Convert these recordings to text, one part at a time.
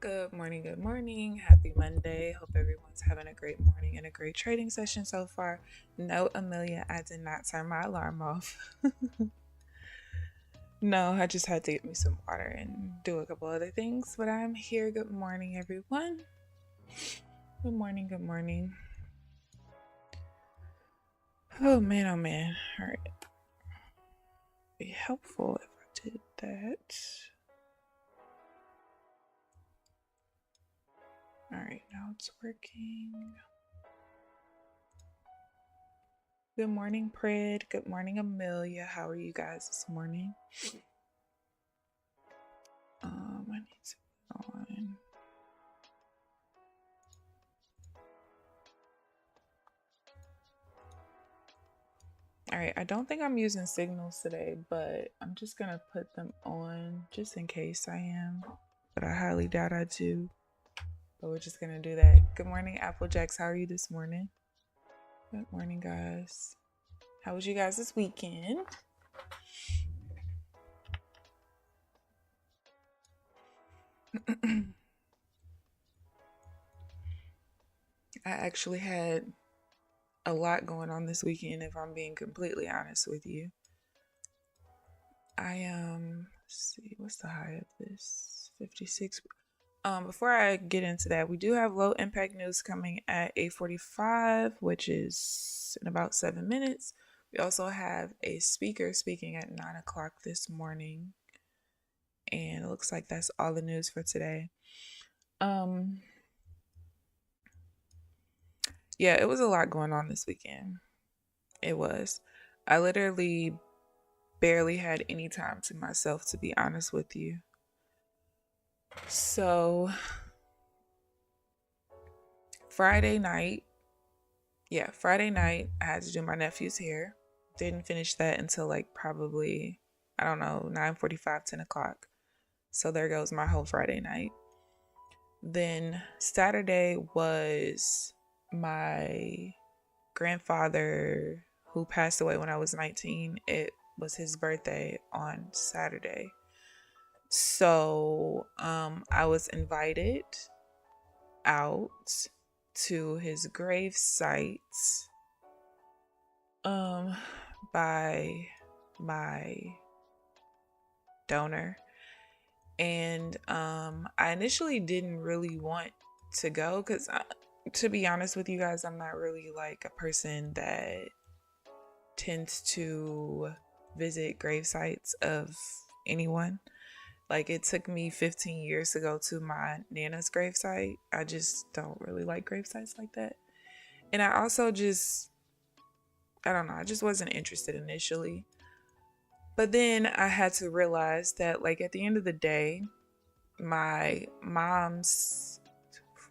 Good morning, good morning. Happy Monday. Hope everyone's having a great morning and a great trading session so far. No, Amelia, I did not turn my alarm off. No, I just had to get me some water and do a couple other things, but I'm here. Good morning, everyone. Good morning, good morning. Oh man, oh man. All right. Be helpful if I did that. All right, now it's working. Good morning, Prid. Good morning, Amelia. How are you guys this morning? I need to put on. All right, I don't think I'm using signals today, but I'm just gonna put them on just in case I am. But I highly doubt I do. But we're just gonna do that. Good morning, Applejacks. How are you this morning? Good morning, guys. How was you guys this weekend? I actually had a lot going on this weekend, if I'm being completely honest with you. Let's see, what's the high of this? 56. Before I get into that, we do have low impact news coming at 8:45, which is in about 7 minutes. We also have a speaker speaking at 9 o'clock this morning, and it looks like that's all the news for today. Yeah, it was a lot going on this weekend. It was. I literally barely had any time to myself, to be honest with you. So, Friday night, I had to do my nephew's hair. Didn't finish that until like probably, I don't know, 9:45, 10 o'clock. So there goes my whole Friday night. Then Saturday was my grandfather who passed away when I was 19. It was his birthday on Saturday. So I was invited out to his grave site by my donor, and I initially didn't really want to go because, to be honest with you guys, I'm not really like a person that tends to visit grave sites of anyone. Like, it took me 15 years to go to my Nana's gravesite. I just don't really like grave sites like that. And I also just, I don't know, I just wasn't interested initially. But then I had to realize that, like, at the end of the day, my mom's,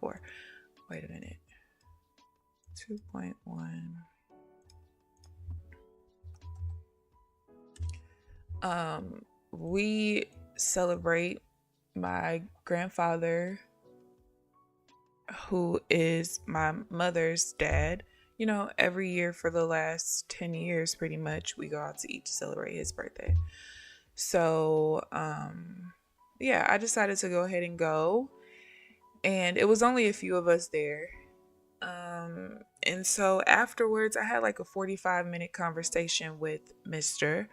wait a minute, 2.1. We celebrate my grandfather, who is my mother's dad. You know, every year for the last 10 years, pretty much, we go out to eat to celebrate his birthday. So, yeah, I decided to go ahead and go. And it was only a few of us there. And so afterwards, I had like a 45-minute conversation with Mr.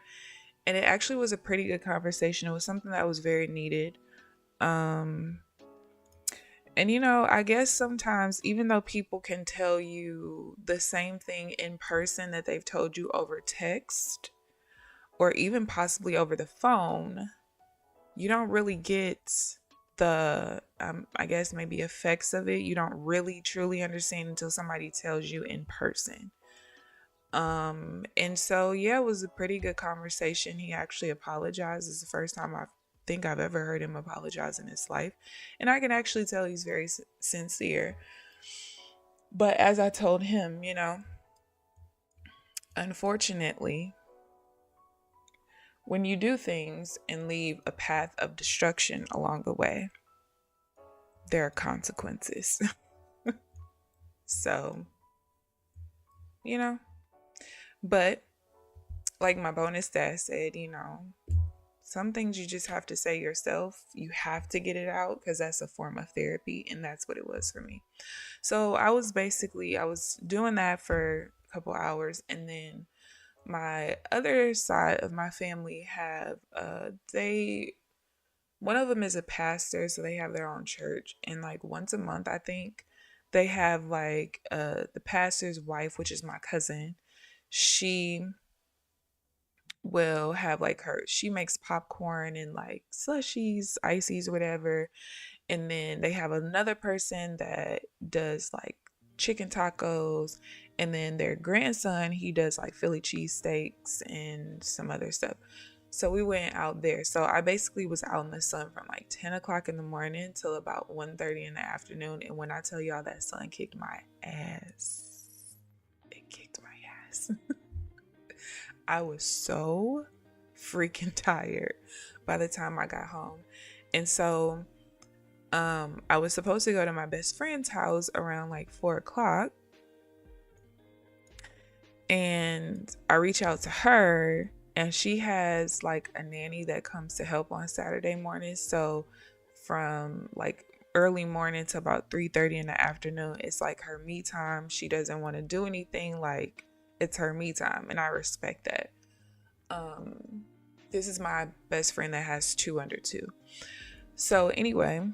And it actually was a pretty good conversation. It was something that was very needed. And you know, I guess sometimes, even though people can tell you the same thing in person that they've told you over text or even possibly over the phone, you don't really get the, I guess, maybe effects of it. You don't really truly understand until somebody tells you in person. And so, yeah, it was a pretty good conversation. He actually apologized. It's the first time I think I've ever heard him apologize in his life. And I can actually tell he's very sincere. But as I told him, you know, unfortunately, when you do things and leave a path of destruction along the way, there are consequences. So, you know, but like my bonus dad said, you know, some things you just have to say yourself. You have to get it out because that's a form of therapy, and that's what it was for me. So I was doing that for a couple hours, and then my other side of my family have they one of them is a pastor, so they have their own church, and like once a month I think they have like the pastor's wife, which is my cousin. She will have like she makes popcorn and like slushies, ices, whatever. And then they have another person that does like chicken tacos. And then their grandson, he does like Philly cheesesteaks and some other stuff. So we went out there. So I basically was out in the sun from like 10 o'clock in the morning till about 1:30 in the afternoon. And when I tell y'all that sun kicked my ass, it kicked my ass. I was so freaking tired by the time I got home. And so I was supposed to go to my best friend's house around like 4 o'clock. And I reach out to her, and she has like a nanny that comes to help on Saturday mornings. So from like early morning to about 3:30 in the afternoon, it's like her me time. She doesn't want to do anything, like it's her me time, and I respect that. This is my best friend that has 2 under 2. So anyway,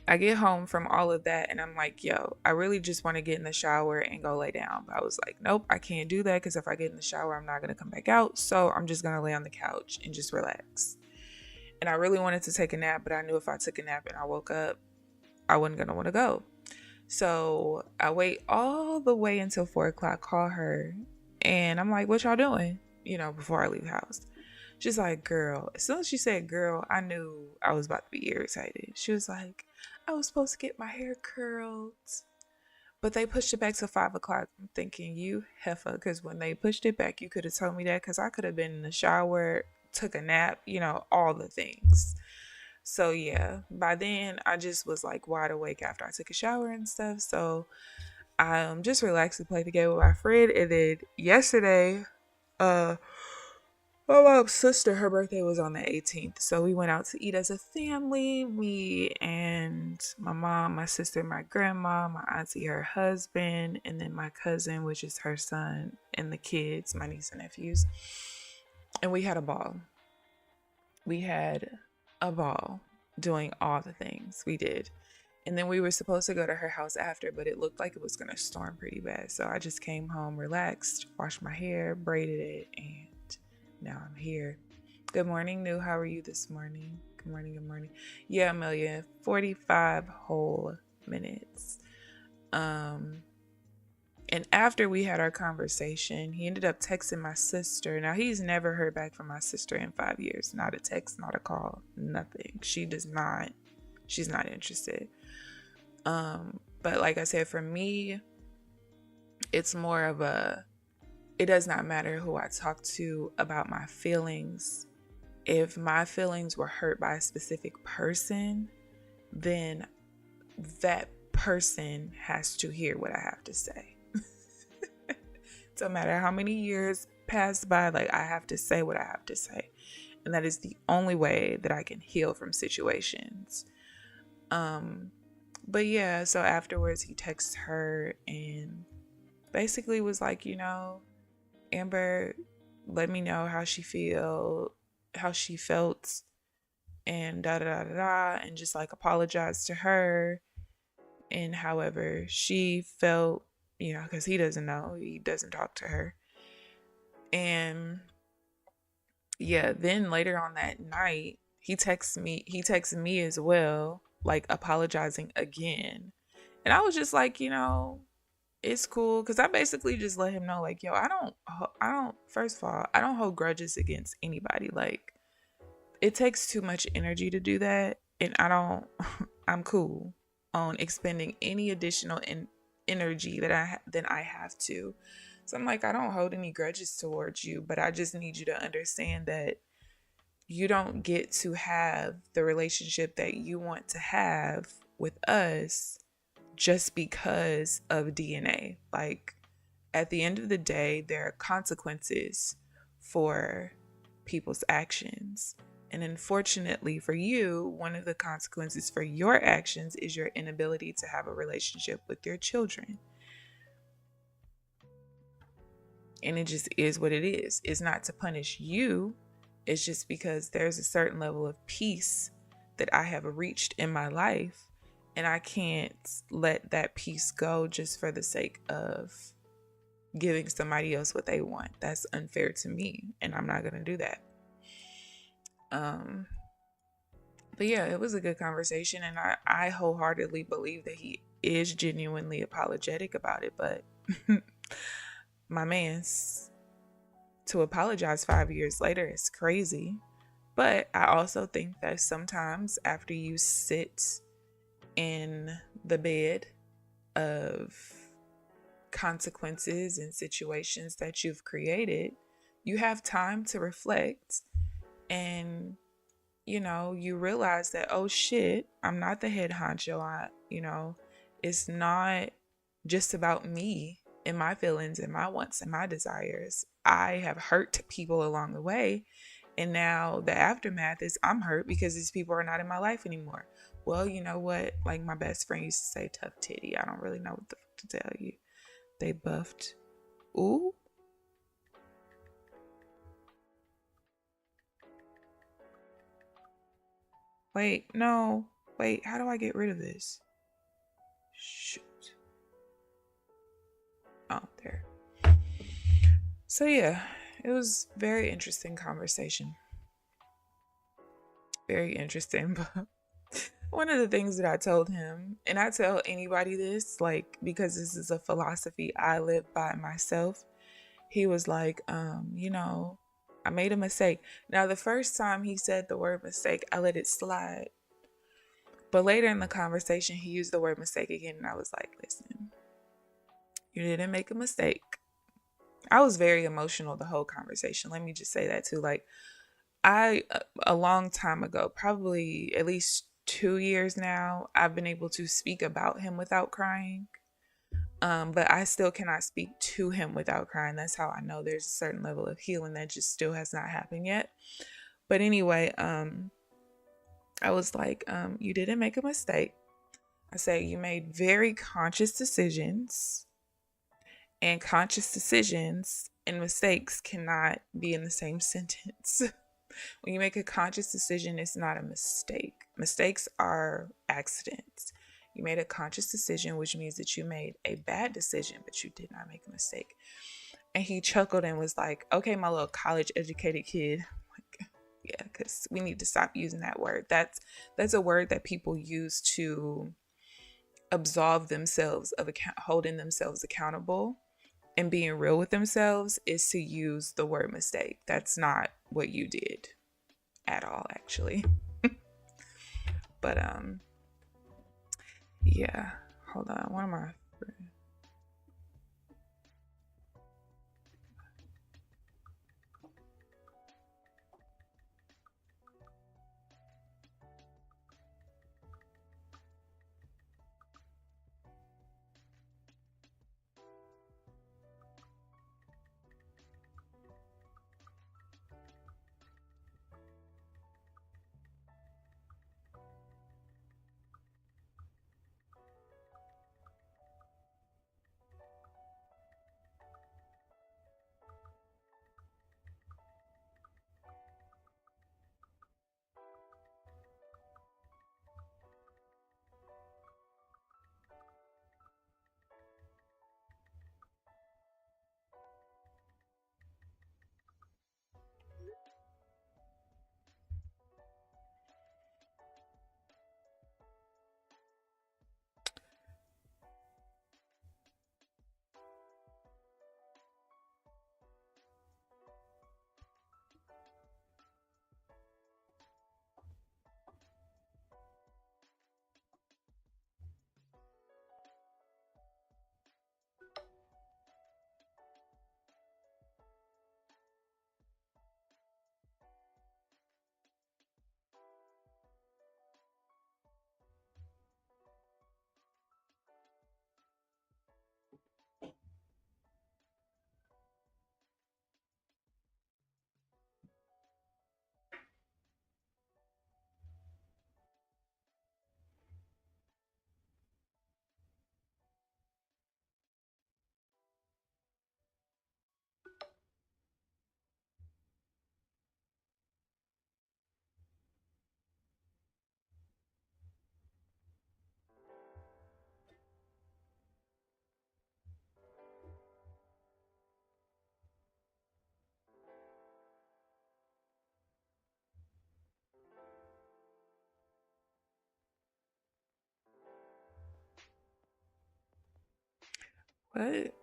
I get home from all of that, and I'm like, yo, I really just want to get in the shower and go lay down. But I was like, nope, I can't do that, because if I get in the shower, I'm not going to come back out. So I'm just going to lay on the couch and just relax. And I really wanted to take a nap, but I knew if I took a nap and I woke up, I wasn't going to want to go. So I wait all the way until 4 o'clock, call her, and I'm like, what y'all doing? Before I leave the house. She's like, girl. As soon as she said girl, I knew I was about to be irritated. She was like, I was supposed to get my hair curled, but they pushed it back to 5 o'clock. I'm thinking, you heifer, because when they pushed it back, you could have told me that, because I could have been in the shower, took a nap, all the things. So yeah, by then I just was like wide awake after I took a shower and stuff. So I just relaxed and played the game with my friend. And then yesterday, my mom's sister, her birthday was on the 18th. So we went out to eat as a family. Me and my mom, my sister, my grandma, my auntie, her husband, and then my cousin, which is her son, and the kids, my niece and nephews. And we had a ball. We had a ball doing all the things we did. And then we were supposed to go to her house after, but it looked like it was going to storm pretty bad. So I just came home, relaxed, washed my hair, braided it, and now I'm here. Good morning, New. How are you this morning? Good morning, good morning. Yeah, Amelia, 45 whole minutes. And after we had our conversation, he ended up texting my sister. Now, he's never heard back from my sister in 5 years. Not a text, not a call, nothing. She's not interested. But like I said, for me, it's more of it does not matter who I talk to about my feelings. If my feelings were hurt by a specific person, then that person has to hear what I have to say. No matter how many years pass by, like, I have to say what I have to say. And that is the only way that I can heal from situations. But yeah, so afterwards he texted her and basically was like, Amber, let me know how she felt, and da da da da, and just like apologized to her and however she felt, because he doesn't know, he doesn't talk to her. And yeah, then later on that night, he texts me as well, like apologizing again. And I was just like, it's cool, because I basically just let him know, like, yo, first of all, I don't hold grudges against anybody. Like, it takes too much energy to do that, and I'm cool on expending any additional energy than I have to. So I'm like, I don't hold any grudges towards you, but I just need you to understand that you don't get to have the relationship that you want to have with us just because of DNA. Like, at the end of the day, there are consequences for people's actions. And unfortunately for you, one of the consequences for your actions is your inability to have a relationship with your children. And it just is what it is. It's not to punish you. It's just because there's a certain level of peace that I have reached in my life, and I can't let that peace go just for the sake of giving somebody else what they want. That's unfair to me, and I'm not going to do that. But yeah, it was a good conversation, and I wholeheartedly believe that he is genuinely apologetic about it. But my man's to apologize 5 years later is crazy. But I also think that sometimes after you sit in the bed of consequences and situations that you've created, you have time to reflect, and you realize that, oh shit, I'm not the head honcho. It's not just about me and my feelings and my wants and my desires. I have hurt people along the way, and now the aftermath is I'm hurt because these people are not in my life anymore. Well, you know what? Like my best friend used to say, tough titty. I don't really know what the fuck to tell you. They buffed. Ooh. Wait, no. Wait, how do I get rid of this? Shoot. Oh, there. So yeah, it was very interesting conversation. Very interesting. But one of the things that I told him, and I tell anybody this, like, because this is a philosophy I live by myself, he was like, I made a mistake. Now, the first time he said the word mistake, I let it slide. But later in the conversation, he used the word mistake again, and I was like, listen, you didn't make a mistake. I was very emotional the whole conversation. Let me just say that too. Like, a long time ago, probably at least 2 years now, I've been able to speak about him without crying. But I still cannot speak to him without crying. That's how I know there's a certain level of healing that just still has not happened yet. But anyway, I was like, you didn't make a mistake. I said you made very conscious decisions, and conscious decisions and mistakes cannot be in the same sentence. When you make a conscious decision, it's not a mistake. Mistakes are accidents. You made a conscious decision, which means that you made a bad decision, but you did not make a mistake. And he chuckled and was like, okay, my little college educated kid. Like, yeah, because we need to stop using that word. That's a word that people use to absolve themselves of holding themselves accountable and being real with themselves, is to use the word mistake. That's not what you did at all, actually. But yeah, hold on, one of my What?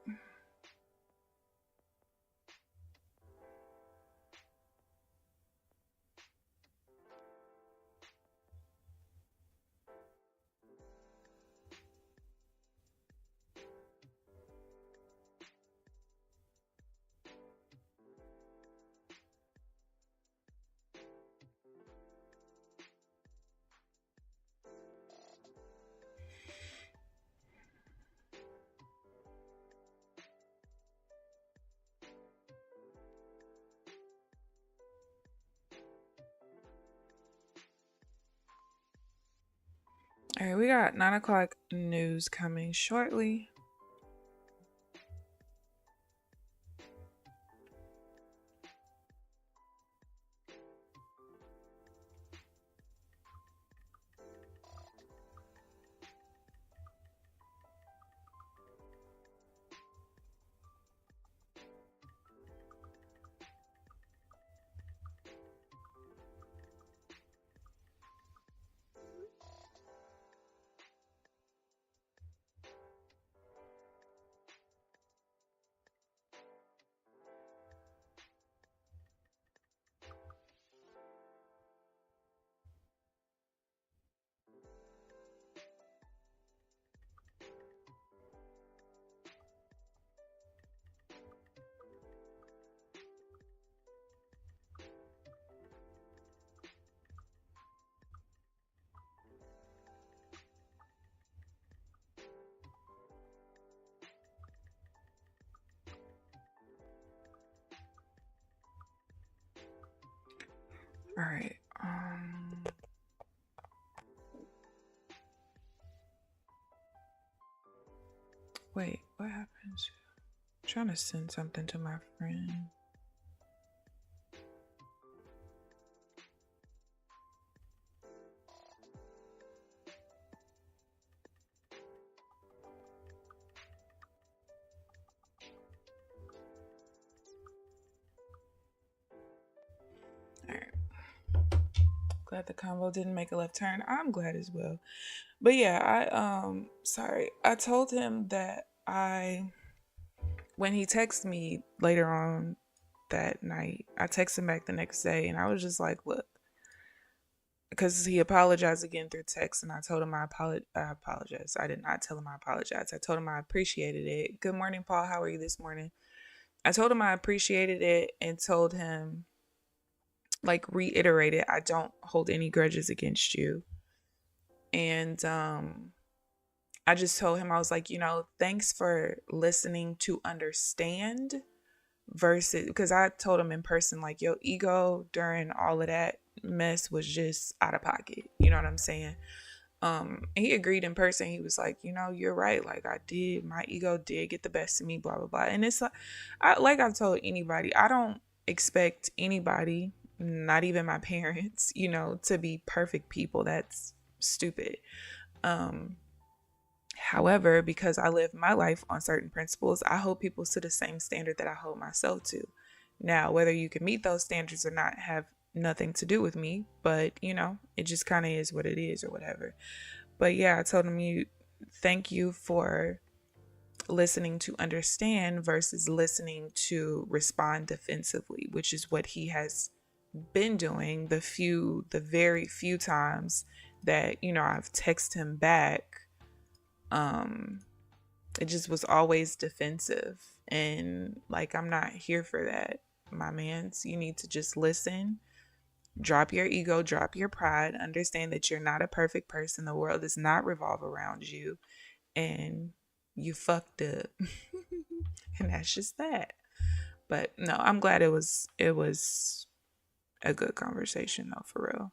All right, we got 9 o'clock news coming shortly. All right. Wait, what happens? I'm trying to send something to my friend. All right. Glad the combo didn't make a left turn. I'm glad as well. But yeah, I told him that when he texted me later on that night, I texted him back the next day and I was just like, look, because he apologized again through text and I told him I apologize. I did not tell him I apologize. I told him I appreciated it. Good morning, Paul. How are you this morning? I told him I appreciated it and told him, like, reiterated, I don't hold any grudges against you. And I just told him, I was like, thanks for listening to understand versus, because I told him in person, like, your ego during all of that mess was just out of pocket. You know what I'm saying? He agreed in person. He was like, you're right. Like, my ego did get the best of me, blah, blah, blah. And it's like I've told anybody, I don't expect anybody, not even my parents, to be perfect people. That's stupid. However, because I live my life on certain principles, I hold people to the same standard that I hold myself to. Now, whether you can meet those standards or not have nothing to do with me, but it just kind of is what it is or whatever. But yeah, I told him, thank you for listening to understand versus listening to respond defensively, which is what he has been doing the very few times that I've texted him back. It just was always defensive, and like, I'm not here for that, my mans. You need to just listen, drop your ego, drop your pride, understand that you're not a perfect person. The world does not revolve around you, and you fucked up. And that's just that. But no, I'm glad it was a good conversation though, for real.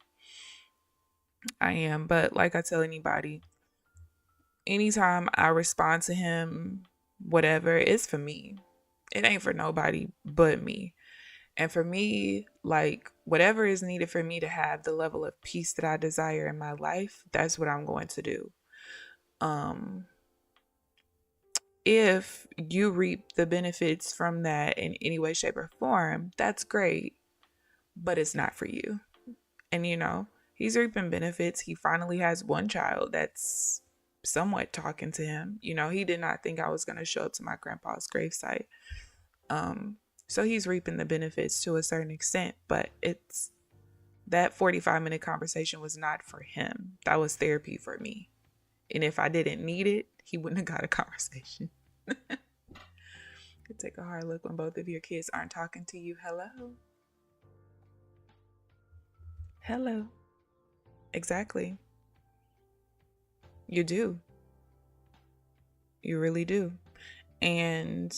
I am. But like I tell anybody, anytime I respond to him, whatever, it's for me. It ain't for nobody but me. And for me, like, whatever is needed for me to have the level of peace that I desire in my life, that's what I'm going to do. If you reap the benefits from that in any way, shape, or form, that's great, but it's not for you. And he's reaping benefits. He finally has one child. That's somewhat talking to him. You know, he did not think I was going to show up to my grandpa's gravesite. So he's reaping the benefits to a certain extent, but it's that 45-minute conversation was not for him. That was therapy for me. And if I didn't need it, he wouldn't have got a conversation. Could take a hard look when both of your kids aren't talking to you. Hello. Hello. Exactly. You do. You really do. And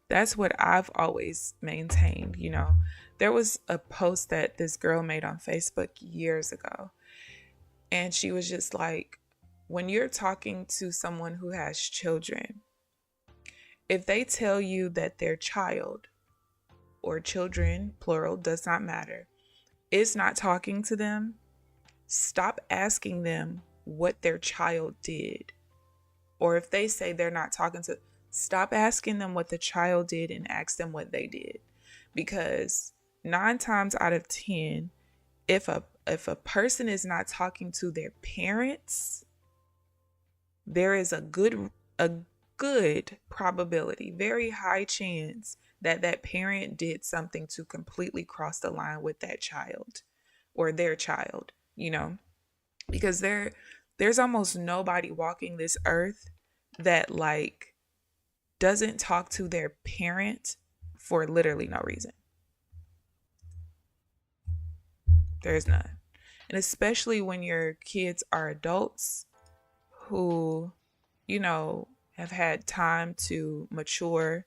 that's what I've always maintained. You know, there was a post that this girl made on Facebook years ago. And she was just like, when you're talking to someone who has children, if they tell you that their child or children, plural, does not matter, is not talking to them, stop asking them what their child did. Or if they say they're not talking to, stop asking them what the child did and ask them what they did. Because 9 times out of 10, if a person is not talking to their parents, there is a good probability, very high chance that that parent did something to completely cross the line with that child or their child, you know, because there's almost nobody walking this earth that like doesn't talk to their parent for literally no reason. There's none. And especially when your kids are adults who, you know, have had time to mature,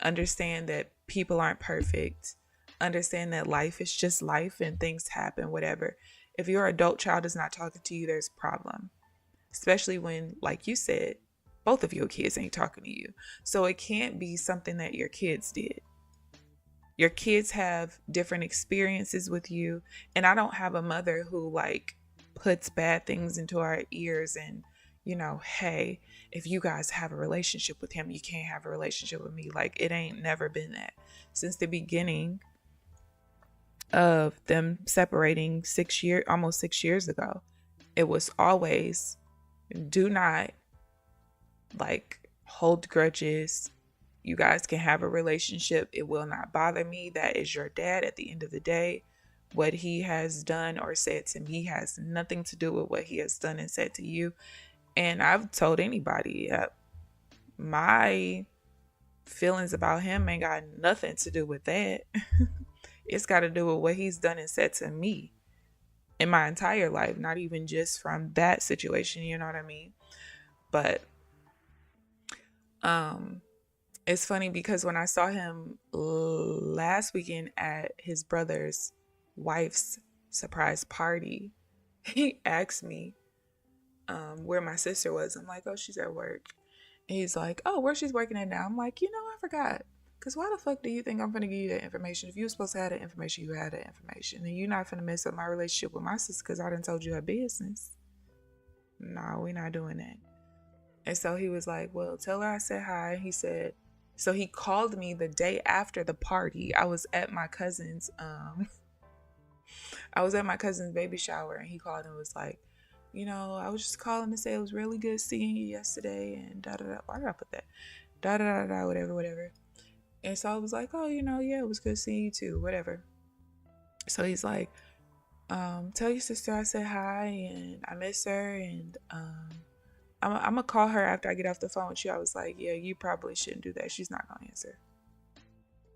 understand that people aren't perfect, understand that life is just life and things happen, whatever. If your adult child is not talking to you, there's a problem. Especially when, like you said, both of your kids ain't talking to you. So it can't be something that your kids did. Your kids have different experiences with you. And I don't have a mother who like puts bad things into our ears and, you know, hey, if you guys have a relationship with him, you can't have a relationship with me. Like, it ain't never been that. Since the beginning of them separating almost 6 years ago, it was always, do not like hold grudges. You guys can have a relationship. It will not bother me. That is your dad at the end of the day. What he has done or said to me has nothing to do with what he has done and said to you. And I've told anybody, my feelings about him ain't got nothing to do with that. It's got to do with what he's done and said to me in my entire life, not even just from that situation, you know what I mean? But it's funny because when I saw him last weekend at his brother's wife's surprise party, he asked me where my sister was. I'm like, oh, she's at work. And he's like, oh, where she's working at now? I'm like, you know, I forgot. Because why the fuck do you think I'm going to give you that information? If you were supposed to have that information, you had that information. And you're not going to mess up my relationship with my sister because I done told you her business. No, we're not doing that. And so he was like, well, tell her I said hi. He said, so he called me the day after the party. I was at my cousin's, baby shower, and he called and was like, you know, I was just calling to say it was really good seeing you yesterday and da-da-da. Why did I put that? Da-da-da-da, whatever. And so I was like, oh, you know, yeah, it was good seeing you too, whatever. So he's like, tell your sister I said hi and I miss her, and I'm going to call her after I get off the phone with you. I was like, yeah, you probably shouldn't do that. She's not going to answer.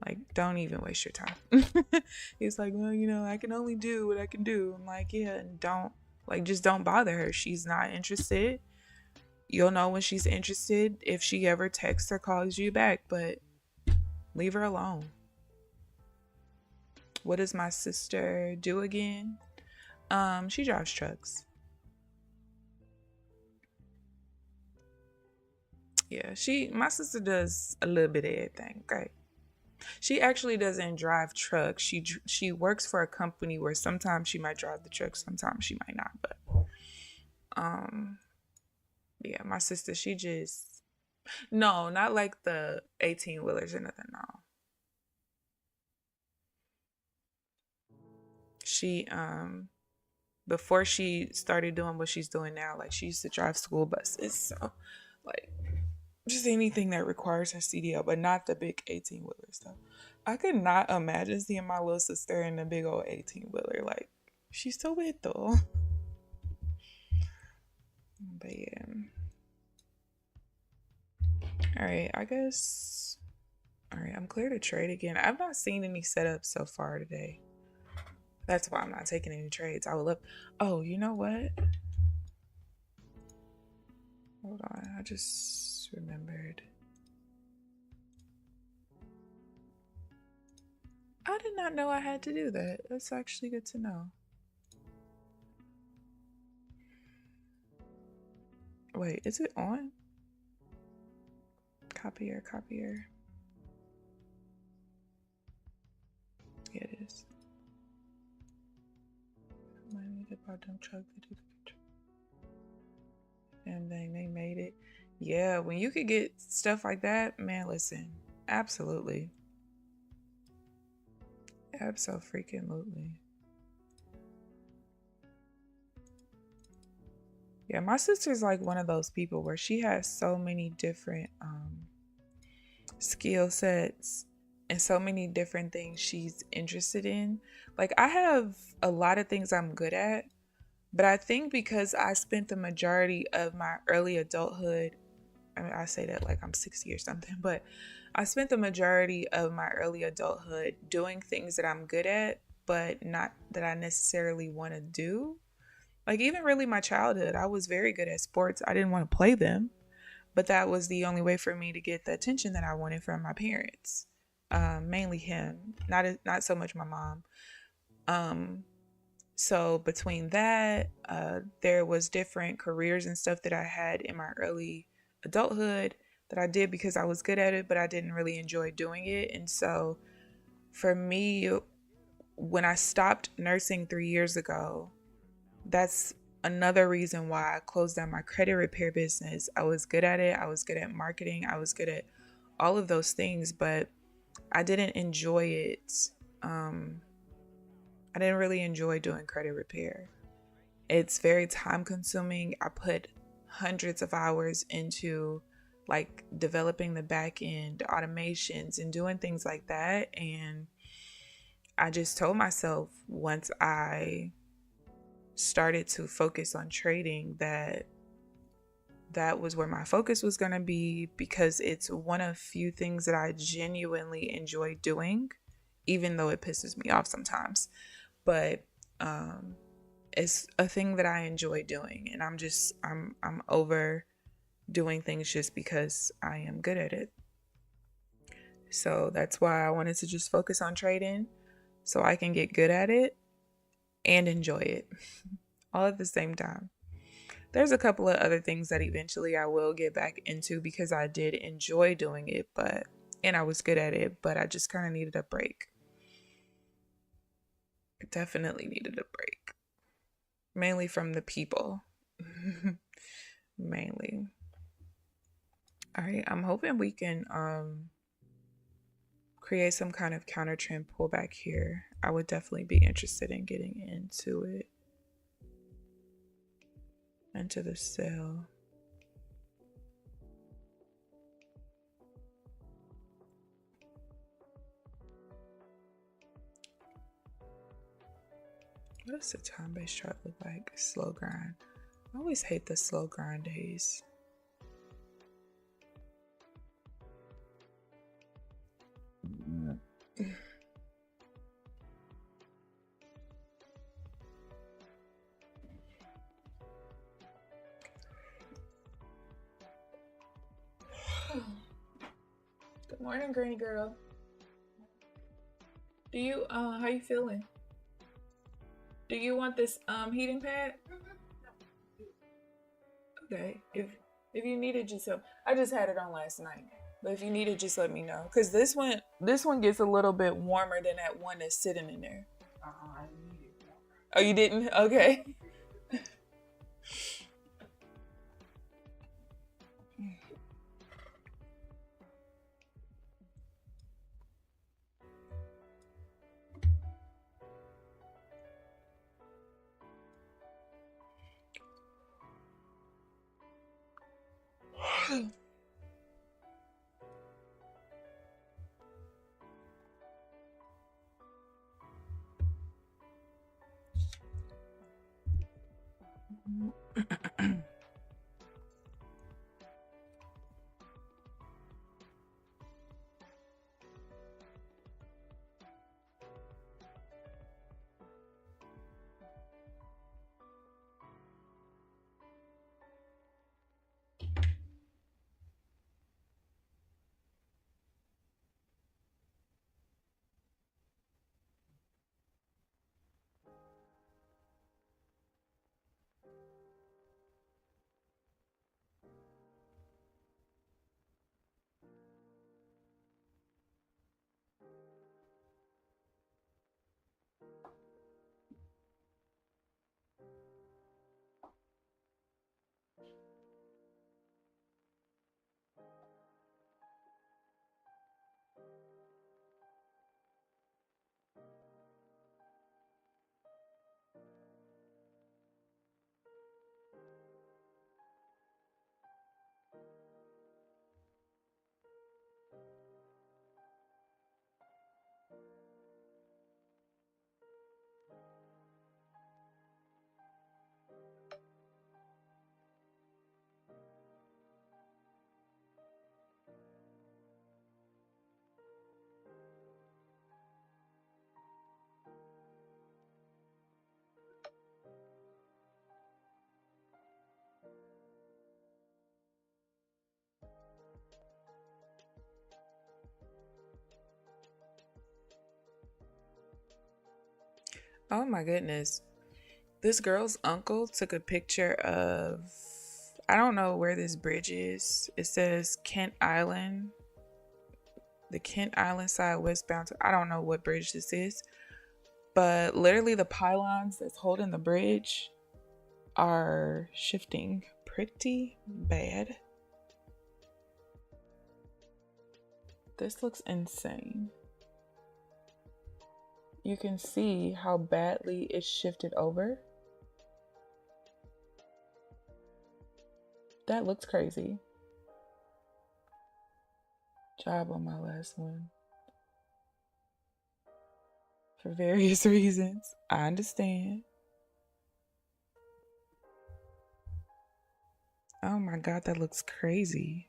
Like, don't even waste your time. He's like, well, you know, I can only do what I can do. I'm like, yeah, and just don't bother her. She's not interested. You'll know when she's interested if she ever texts or calls you back, but leave her alone. What does my sister do again? She drives trucks. Yeah, my sister does a little bit of everything, okay? She actually doesn't drive trucks. She works for a company where sometimes she might drive the truck, sometimes she might not. But yeah, my sister, no, not like the 18-wheelers or nothing. No, she before she started doing what she's doing now, like she used to drive school buses. So like just anything that requires her CDL, but not the big 18-wheeler stuff. I could not imagine seeing my little sister in a big old 18-wheeler. Like, she's so weird though. But yeah. Alright, I guess. Alright, I'm clear to trade again. I've not seen any setups so far today. That's why I'm not taking any trades. I will look. Oh, you know what? Hold on, I just remembered. I did not know I had to do that. That's actually good to know. Wait, is it on? Copier. Yeah, it is. And then they made it. Yeah, when you could get stuff like that, man, listen. Absolutely. Abso-freaking-lutely. Yeah, my sister's like one of those people where she has so many different skill sets and so many different things she's interested in. Like, I have a lot of things I'm good at, but I think because I spent the majority of my early adulthood, I mean, I say that like I'm 60 or something, but I spent the majority of my early adulthood doing things that I'm good at, but not that I necessarily want to do. Like, even really my childhood, I was very good at sports. I didn't want to play them, but that was the only way for me to get the attention that I wanted from my parents. Mainly him, not so much my mom. So between that, there was different careers and stuff that I had in my early adulthood that I did because I was good at it, but I didn't really enjoy doing it. And so for me, when I stopped nursing 3 years ago, that's another reason why I closed down my credit repair business. I was good at it. I was good at marketing. I was good at all of those things, but I didn't enjoy it. I didn't really enjoy doing credit repair. It's very time consuming. I put hundreds of hours into like developing the back end automations and doing things like that. And I just told myself once I started to focus on trading that was where my focus was going to be, because it's one of few things that I genuinely enjoy doing, even though it pisses me off sometimes. But it's a thing that I enjoy doing, and I'm over doing things just because I am good at it. So that's why I wanted to just focus on trading so I can get good at it and enjoy it all at the same time. There's a couple of other things that eventually I will get back into because I did enjoy doing it, and I was good at it, but I just kind of needed a break. I definitely needed a break. Mainly from the people. Mainly. All right, I'm hoping we can create some kind of counter trend pullback here. I would definitely be interested in getting into it. Into the sell. What does the time-based chart look like? Slow grind. I always hate the slow grind days. Good morning, Granny girl. Do you how you feeling? Do you want this heating pad? Okay. If you need it, just I just had it on last night. But if you need it, just let me know. Cause this one gets a little bit warmer than that one that's sitting in there. I need it. Oh, you didn't? Okay. Oh my goodness. This girl's uncle took a picture of, I don't know where this bridge is. It says Kent Island, the Kent Island side westbound. I don't know what bridge this is, but literally the pylons that's holding the bridge are shifting pretty bad. This looks insane. You can see how badly it's shifted over. That looks crazy. Job on my last one. For various reasons. I understand. Oh my God, that looks crazy.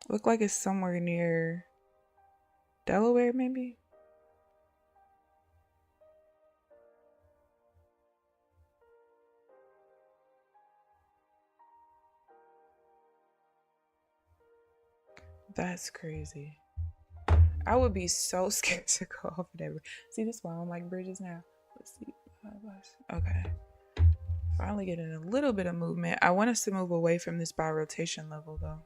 Look like it's somewhere near Delaware, maybe? That's crazy. I would be so scared to go over there. See, this is why I don't like bridges now. Let's see. Okay. Finally getting a little bit of movement. I want us to move away from this buy rotation level though.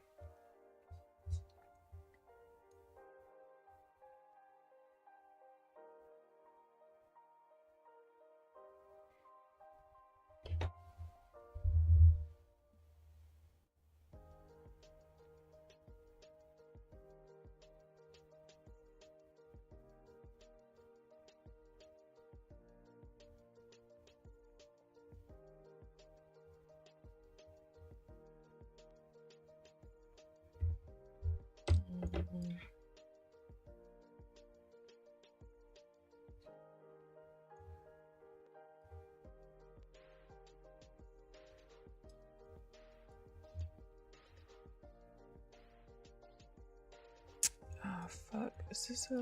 Oh fuck, is this a...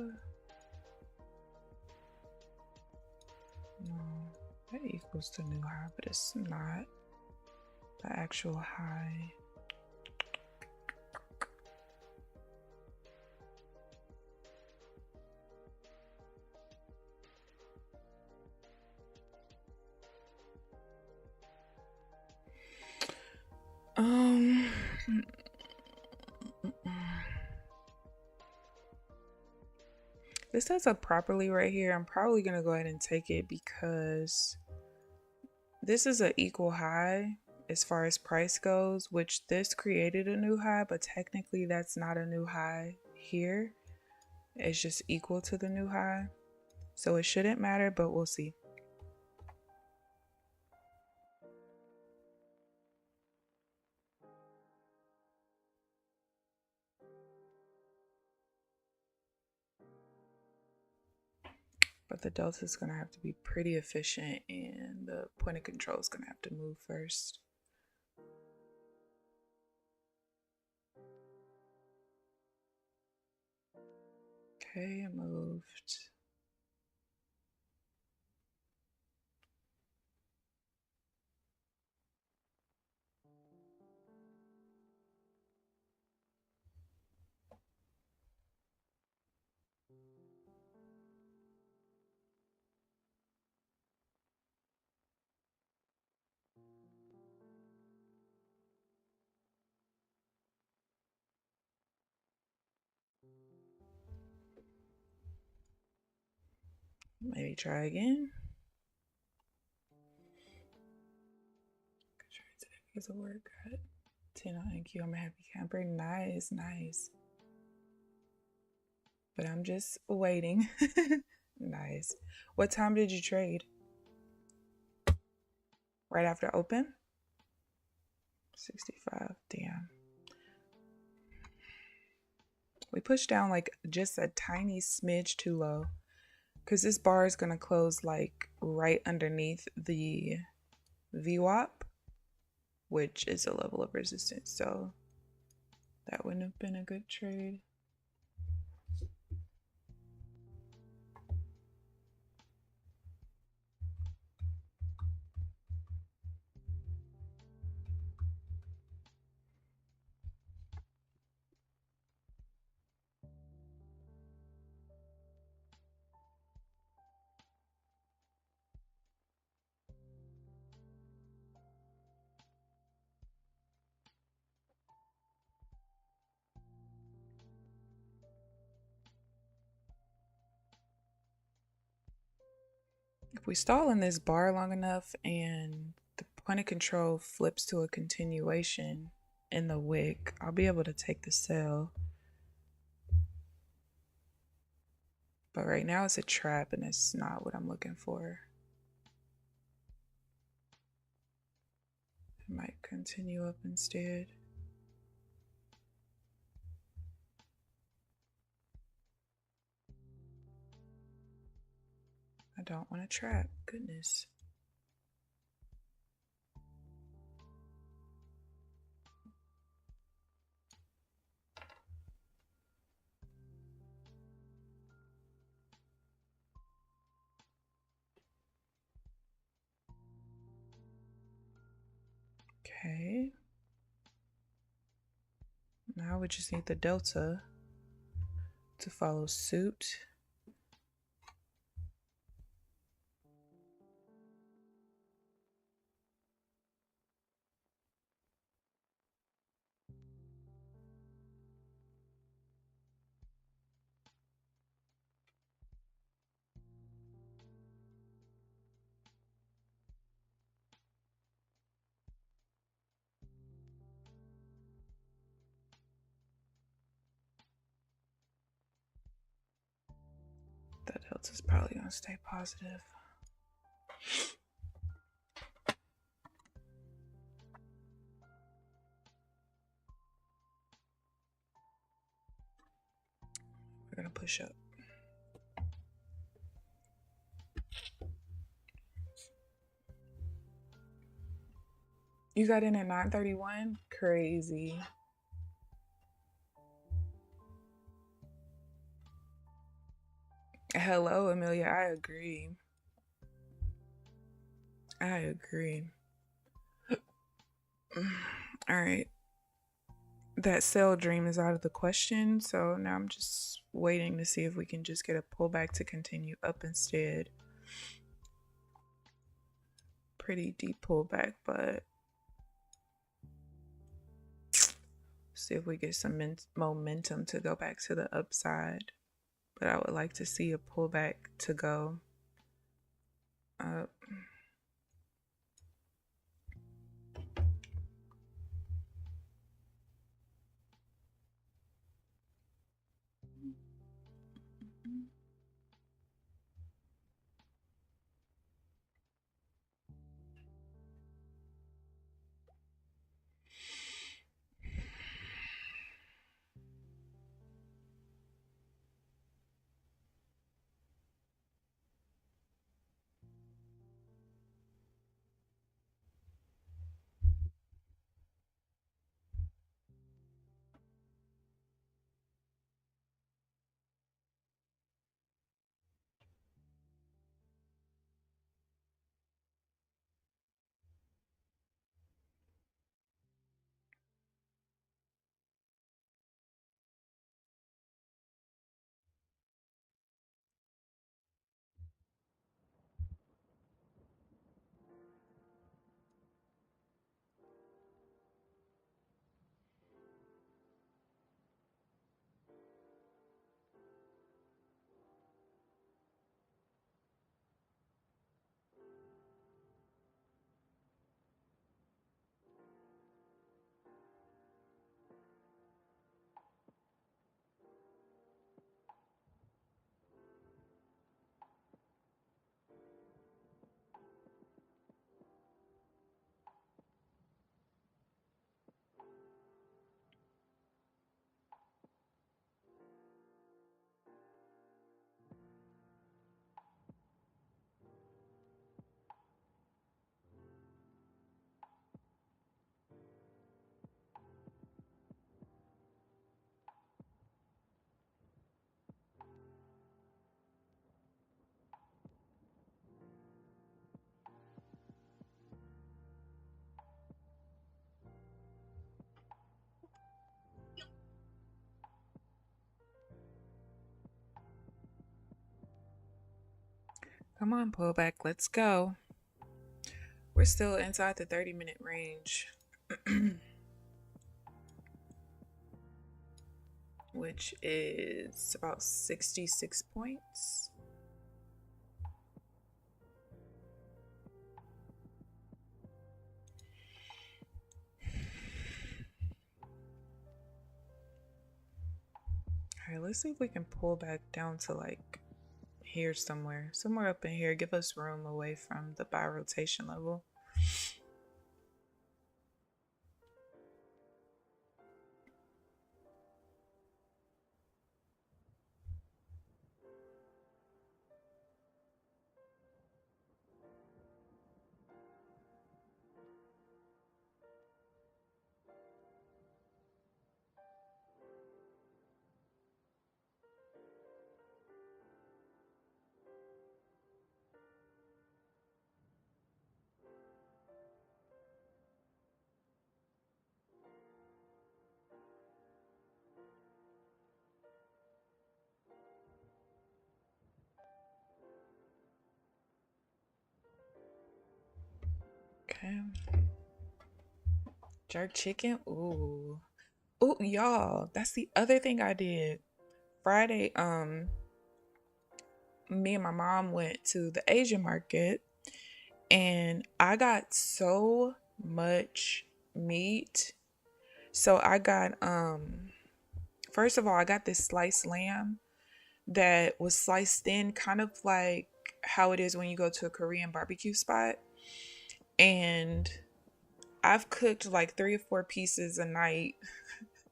No, that equals to new high, but it's not the actual high. This does a properly right here. I'm probably gonna go ahead and take it because this is an equal high as far as price goes, which this created a new high, but technically that's not a new high here. It's just equal to the new high. So it shouldn't matter, but we'll see. But the delta is going to have to be pretty efficient, and the point of control is going to have to move first. Okay, I moved. Maybe try again. It's a workout. 10 on NQ. I'm a happy camper. Nice, nice. But I'm just waiting. Nice. What time did you trade? Right after open? 65. Damn. We pushed down like just a tiny smidge too low, because this bar is going to close like right underneath the VWAP, which is a level of resistance. So that wouldn't have been a good trade. If we stall in this bar long enough and the point of control flips to a continuation in the wick, I'll be able to take the sell. But right now it's a trap and it's not what I'm looking for. I might continue up instead. I don't want to trap. Goodness. Okay. Now we just need the delta to follow suit. That delta is probably going to stay positive. We're going to push up. You got in at 9:31? Crazy. Hello, Amelia. I agree. I agree. All right. That sell dream is out of the question. So now I'm just waiting to see if we can just get a pullback to continue up instead. Pretty deep pullback, but see if we get some momentum to go back to the upside. But I would like to see a pullback to go up. Come on, pullback. Let's go. We're still inside the 30-minute range, which is about 66 points. All right, let's see if we can pull back down to like here somewhere up in here. Give us room away from the buy rotation level. Okay. Jerk chicken. Ooh. Ooh, y'all. That's the other thing I did. Friday, me and my mom went to the Asian market and I got so much meat. So I got first of all, I got this sliced lamb that was sliced thin, kind of like how it is when you go to a Korean barbecue spot. And I've cooked like 3 or 4 pieces a night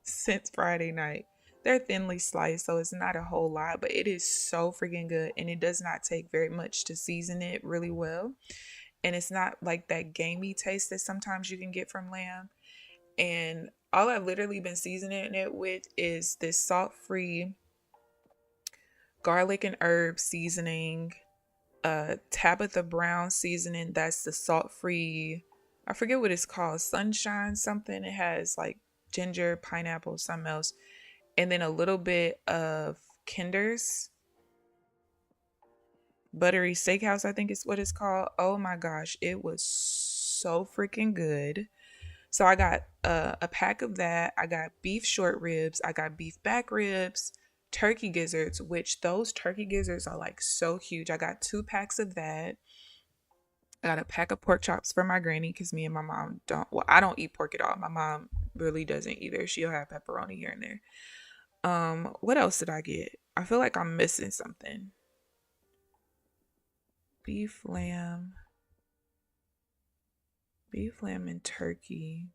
since Friday night. They're thinly sliced, so it's not a whole lot, but it is so freaking good. And it does not take very much to season it really well. And it's not like that gamey taste that sometimes you can get from lamb. And all I've literally been seasoning it with is this salt-free garlic and herb seasoning, Tabitha Brown seasoning. That's the salt-free, I forget what it's called, sunshine something. It has like ginger, pineapple, something else, and then a little bit of Kinder's buttery steakhouse, I think is what it's called. Oh my gosh, it was so freaking good. So I got a pack of that. I got beef short ribs. I got beef back ribs, turkey gizzards, which those turkey gizzards are like so huge. I got 2 packs of that. I got a pack of pork chops for my granny because me and my mom don't, well, I don't eat pork at all. My mom really doesn't either. She'll have pepperoni here and there. What else did I get? I feel like I'm missing something. Beef, lamb, and turkey.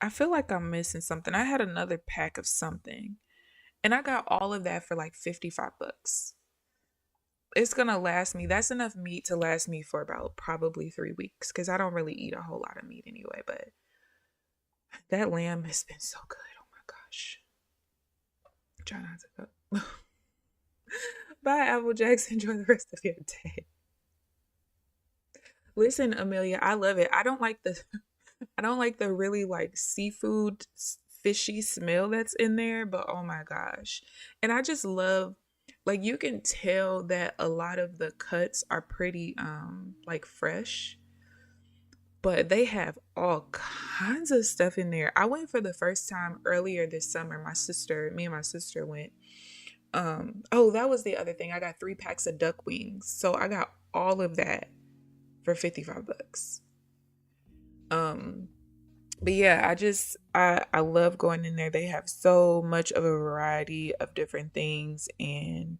I feel like I'm missing something. I had another pack of something. And I got all of that for like 55 bucks. It's gonna last me. That's enough meat to last me for about probably 3 weeks because I don't really eat a whole lot of meat anyway. But that lamb has been so good. Oh my gosh. Try not to go. Bye, Applejacks. Enjoy the rest of your day. Listen, Amelia, I love it. I don't like the really like seafood fishy smell that's in there, but oh my gosh. And I just love, like, you can tell that a lot of the cuts are pretty like fresh, but they have all kinds of stuff in there. I went for the first time earlier this summer. Me and my sister went. Oh, that was the other thing. I got 3 packs of duck wings. So I got all of that for 55 bucks. But yeah, I love going in there. They have so much of a variety of different things, and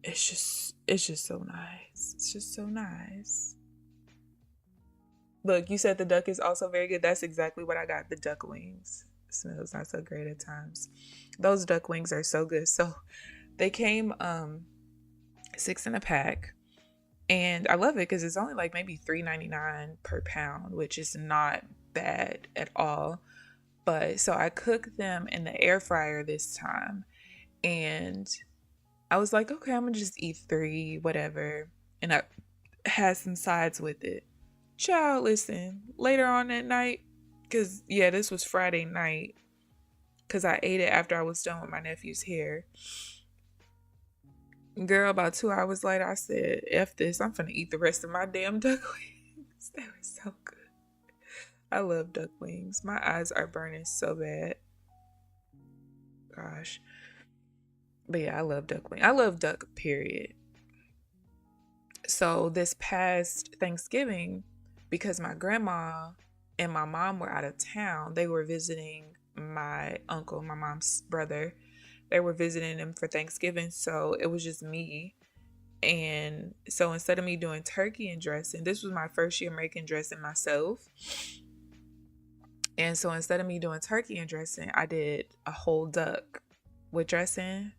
it's just so nice. It's just so nice. Look, you said the duck is also very good. That's exactly what I got. The duck wings. It smells not so great at times. Those duck wings are so good. So they came 6 in a pack. And I love it because it's only like maybe $3.99 per pound, which is not bad at all. But so I cooked them in the air fryer this time. And I was like, okay, I'm going to just eat 3, whatever. And I had some sides with it. Child, listen, later on that night, because yeah, this was Friday night, because I ate it after I was done with my nephew's hair. Girl, about 2 hours later, I said, F this. I'm finna eat the rest of my damn duck wings. They were so good. I love duck wings. My eyes are burning so bad. Gosh. But yeah, I love duck wings. I love duck, period. So this past Thanksgiving, because my grandma and my mom were out of town, they were visiting my uncle, my mom's brother. They were visiting him for Thanksgiving. So it was just me. And so instead of me doing turkey and dressing, this was my first year making dressing myself. And so instead of me doing turkey and dressing, I did a whole duck with dressing.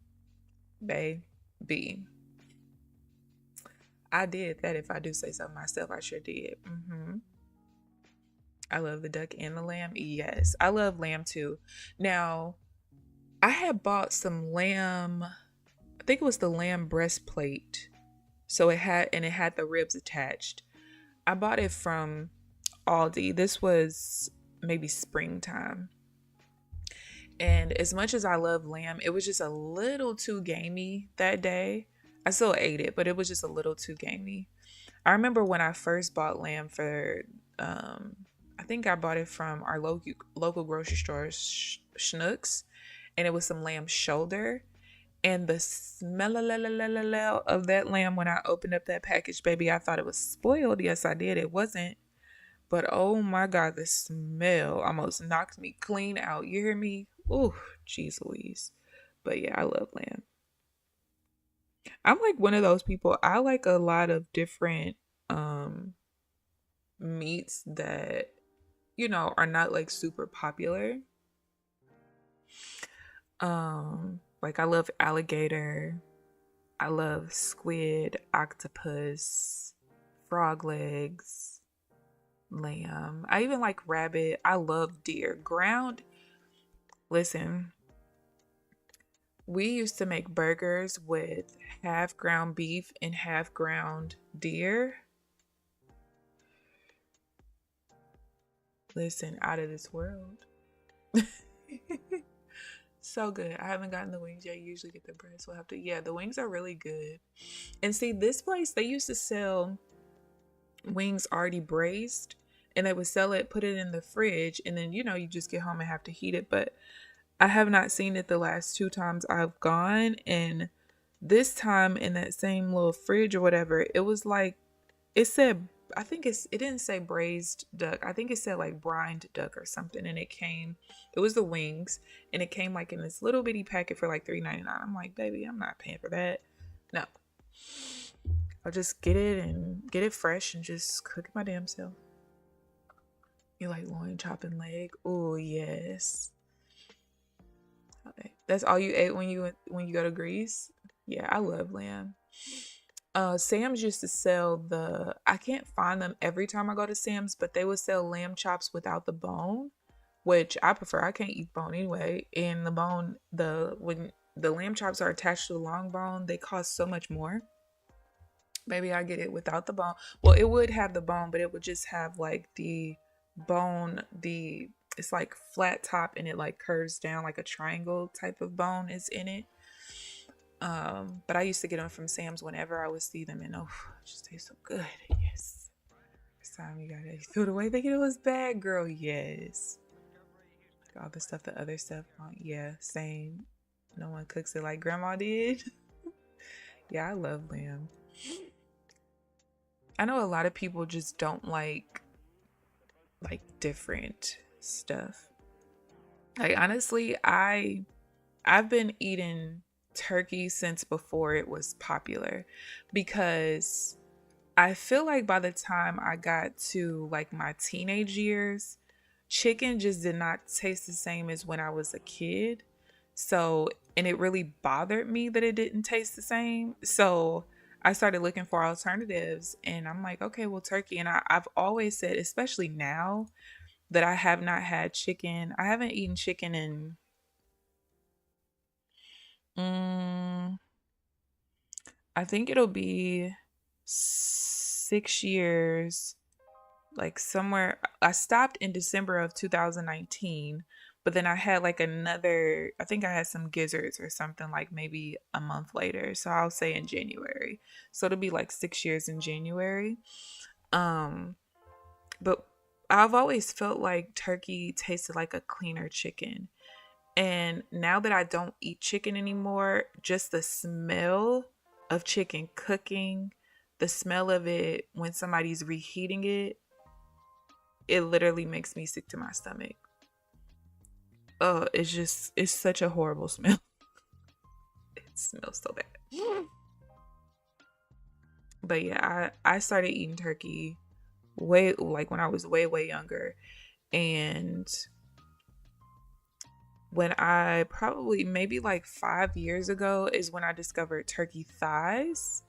Baby, I did that. If I do say so myself, I sure did. I love the duck and the lamb. Yes, I love lamb too. Now, I had bought some lamb. I think it was the lamb breastplate. So it had the ribs attached. I bought it from Aldi. This was maybe springtime. And as much as I love lamb, it was just a little too gamey that day. I still ate it, but it was just a little too gamey. I remember when I first bought lamb for, I think I bought it from our local grocery store, Schnucks, and it was some lamb shoulder. And the smell of that lamb when I opened up that package, baby, I thought it was spoiled. Yes, I did. It wasn't. But oh my God, the smell almost knocked me clean out. You hear me? Ooh, jeez Louise. But yeah, I love lamb. I'm like one of those people. I like a lot of different meats that, are not like super popular. Like I love alligator. I love squid, octopus, frog legs, lamb. I even like rabbit. I love deer. Listen, we used to make burgers with half ground beef and half ground deer. Listen, out of this world. So good. I haven't gotten the wings yet. You usually get the breast. We'll have to. Yeah, the wings are really good. And see, this place, they used to sell wings already braised, and they would sell it, put it in the fridge, and then, you just get home and have to heat it. But I have not seen it the last 2 times I've gone. And this time in that same little fridge or whatever, it was like, it said, it didn't say braised duck. I think it said like brined duck or something. And it was the wings, and it came like in this little bitty packet for like $3.99. I'm like, baby, I'm not paying for that. No. I'll just get it fresh and just cook it my damn self. You like loin, chopping leg? Oh yes. Okay. That's all you ate when you go to Greece? Yeah, I love lamb. Sam's used to sell I can't find them every time I go to Sam's, but they would sell lamb chops without the bone, which I prefer. I can't eat bone anyway. And when the lamb chops are attached to the long bone, they cost so much more. Maybe I get it without the bone. Well, it would have the bone, but it would just have like the bone, it's like flat top, and it like curves down like a triangle type of bone is in it. But I used to get them from Sam's whenever I would see them, and it just tastes so good. Yes. This time you gotta threw it away thinking it was bad, girl. Yes. Like all the other stuff. Yeah, same. No one cooks it like grandma did. Yeah, I love lamb. I know a lot of people just don't like different stuff. Like honestly, I've been eating turkey since before it was popular, because I feel like by the time I got to like my teenage years, chicken just did not taste the same as when I was a kid. So, and it really bothered me that it didn't taste the same. So I started looking for alternatives, and I'm like, okay, well, turkey. And I've always said, especially now that I have not had chicken, I haven't eaten chicken in I think it'll be 6 years, like somewhere. I stopped in December of 2019 But then I had like another, I think I had some gizzards or something like maybe a month later. So I'll say in January. So it'll be like 6 years in January. Um, but I've always felt like turkey tasted like a cleaner chicken. And now that I don't eat chicken anymore, just the smell of chicken cooking, the smell of it when somebody's reheating it, it literally makes me sick to my stomach. Oh, it's such a horrible smell. It smells so bad. But yeah, I started eating turkey way like when I was way younger. And when I probably maybe like 5 years ago is when I discovered turkey thighs.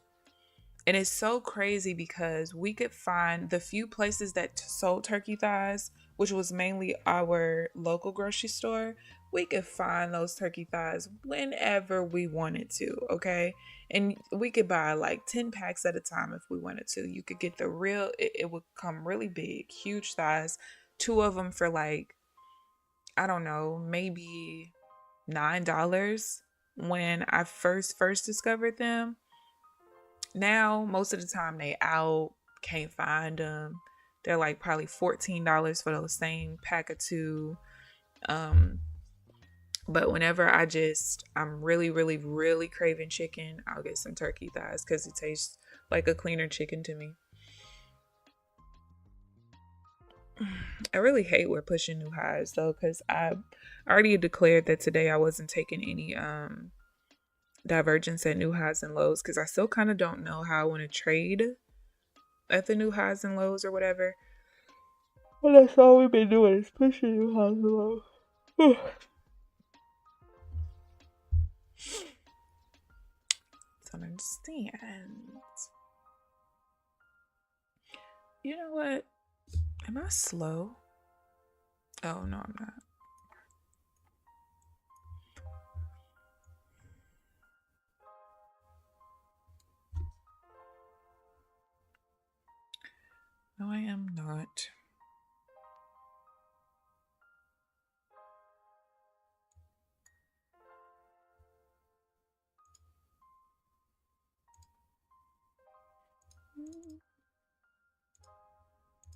And it's so crazy because we could find the few places that sold turkey thighs, which was mainly our local grocery store. We could find those turkey thighs whenever we wanted to, okay? And we could buy like 10 packs at a time if we wanted to. You could get the real, it would come really big, huge thighs. Two of them for like, I don't know, maybe $9 when I first discovered them. Now, most of the time they out, can't find them. They're like probably $14 for those same pack of two. Um, but whenever I'm really craving chicken, I'll get some turkey thighs because it tastes like a cleaner chicken to me. I really hate we're pushing new highs though, because I already declared that today I wasn't taking any divergence at new highs and lows because I still kind of don't know how I want to trade at the new highs and lows or whatever. And that's all we've been doing is pushing new highs and lows. Don't understand. You know what? Am I slow? Oh no, I'm not. No, I am not.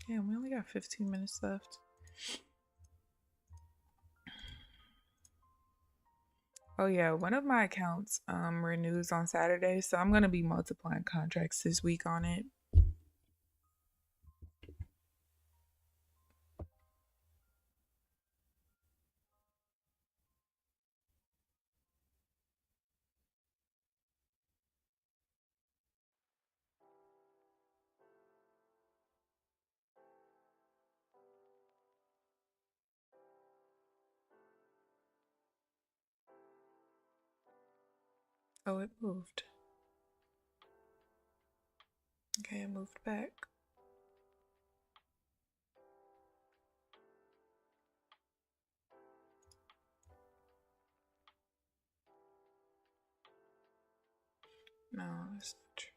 Yeah, we only got 15 minutes left. Oh yeah, one of my accounts renews on Saturday, so I'm gonna be multiplying contracts this week on it. Oh, it moved. Okay, it moved back. No, that's not true.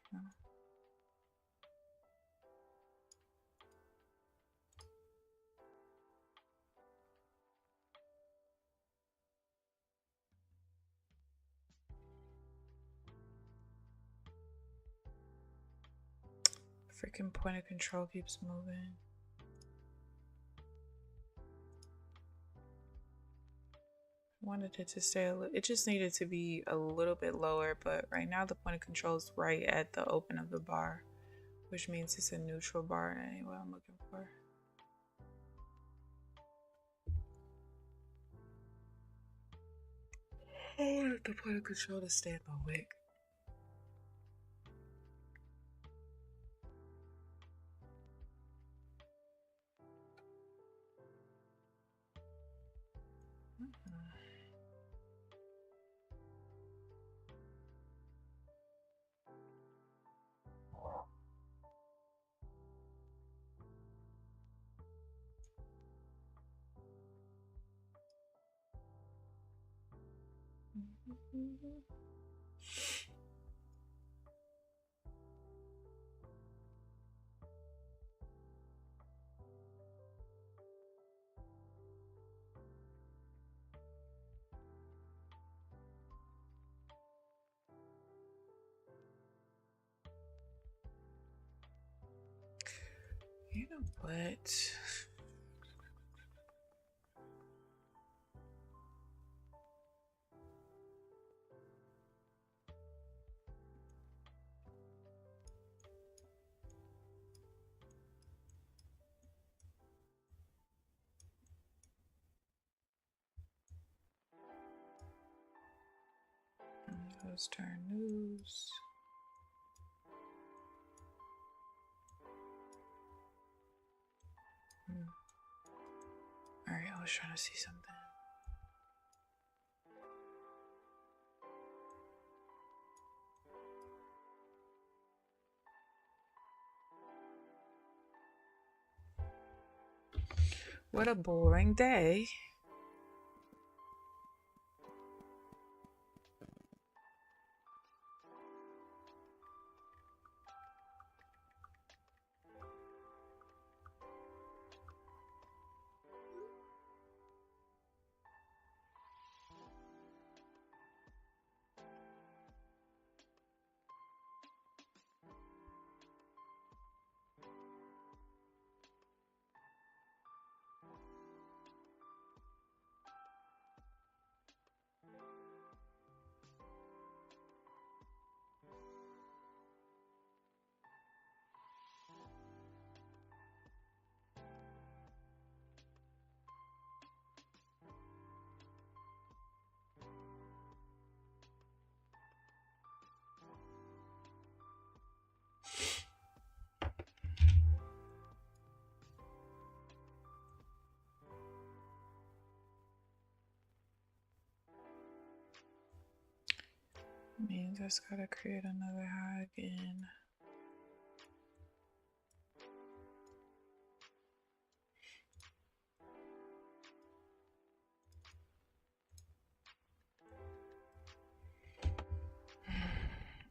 Freaking point of control keeps moving. Wanted it to stay it just needed to be a little bit lower, but right now the point of control is right at the open of the bar, which means it's a neutral bar anyway I'm looking for. I wanted the point of control to stay at my wick. What? Let's turn news. All right, I was trying to see something. What a boring day. Means I just gotta create another high again.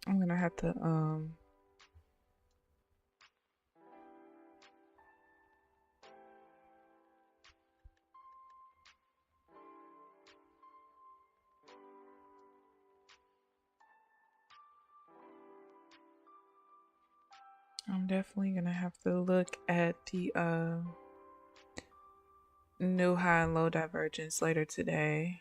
I'm gonna have to I'm definitely gonna have to look at the new high and low divergence later today.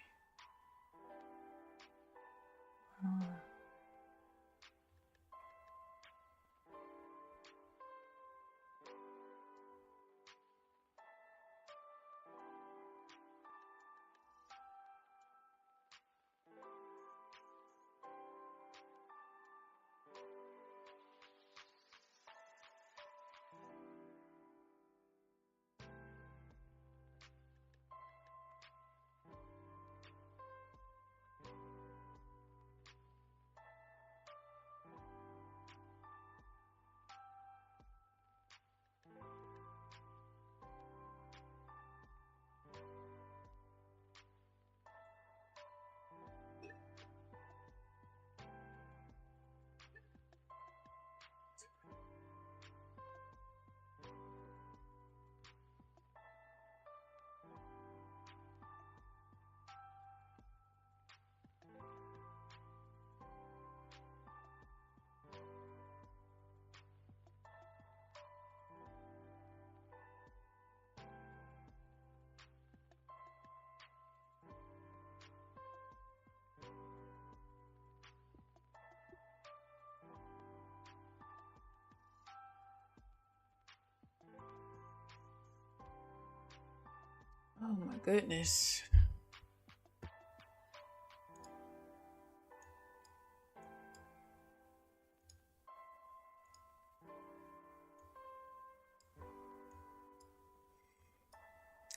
Oh my goodness.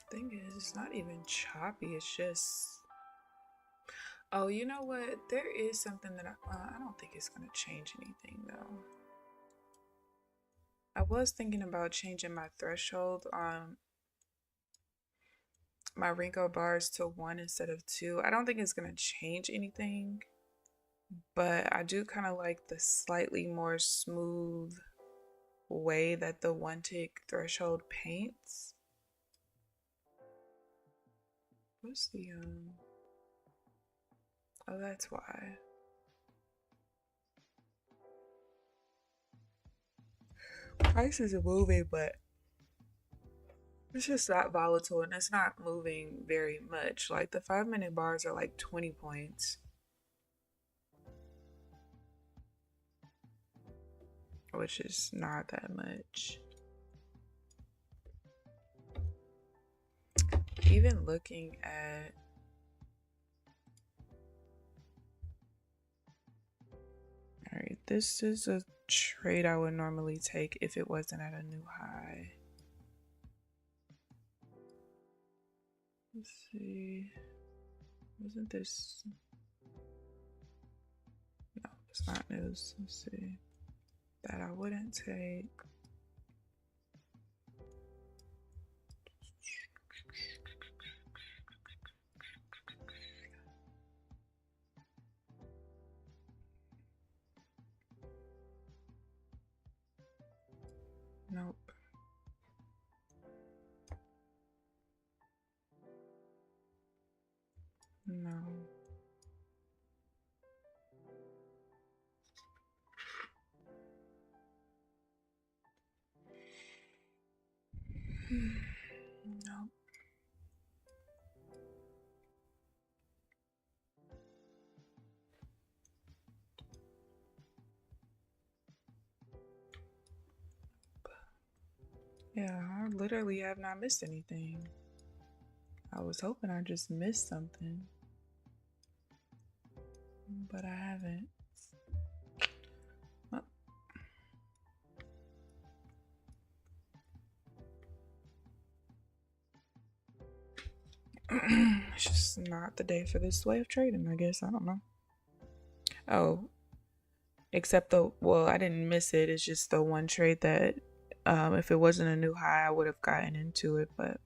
Thing is, it's not even choppy, it's just, oh, you know what, there is something that I don't think it's gonna change anything though. I was thinking about changing my threshold on my Renko bars to 1 instead of 2. I don't think it's gonna change anything, but I do kind of like the slightly more smooth way that the 1 tick threshold paints. What's the oh, that's why. Prices are moving, but It's just not volatile and it's not moving very much. Like the 5 minute bars are like 20 points, which is not that much. Even looking at all right, this is a trade I would normally take if it wasn't at a new high. Let's see. Wasn't this? No, it's not news. Let's see. That I wouldn't take. Nope. No. Nope. Yeah, I literally have not missed anything. I was hoping I just missed something, but I haven't. Well, it's just not the day for this way of trading, I guess. I don't know. Oh, except well, I didn't miss it. It's just the one trade that if it wasn't a new high, I would have gotten into it, but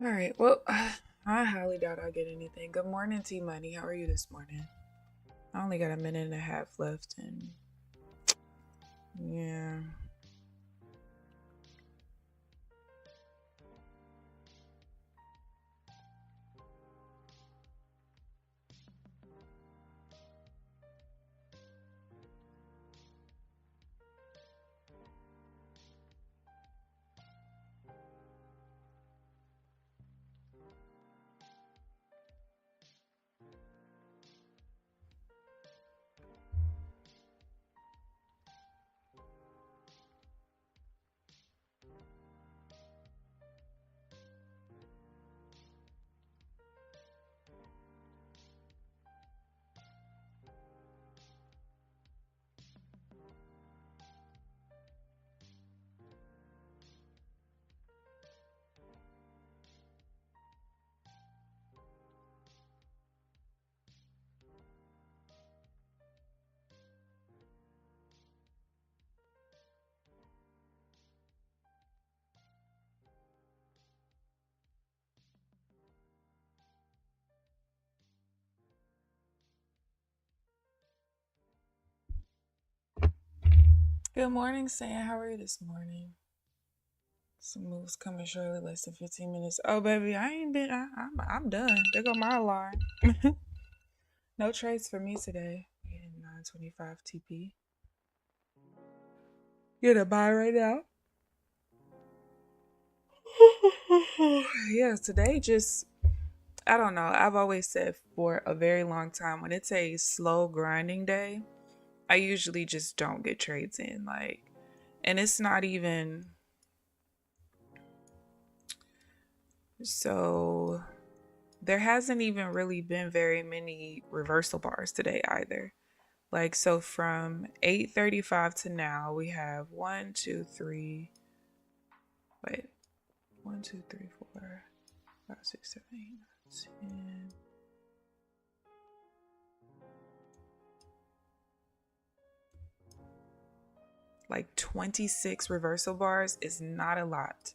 all right. Well, I highly doubt I'll get anything. Good morning, T Money. How are you this morning? I only got a minute and a half left, and yeah. Good morning, Sam. How are you this morning? Some moves coming shortly, less than 15 minutes. Oh, baby, I ain't been. I'm done. There go my alarm. No trades for me today. Getting 925 TP. Get a buy right now. Yeah, today just I don't know. I've always said for a very long time when it's a slow grinding day, I usually just don't get trades in. And it's not even so. There hasn't even really been very many reversal bars today either. So from 8:35 to now, we have one, two, three. Wait, 1, 2, 3, 4, 5, 6, 7, 8, 9, 10. Like 26 reversal bars is not a lot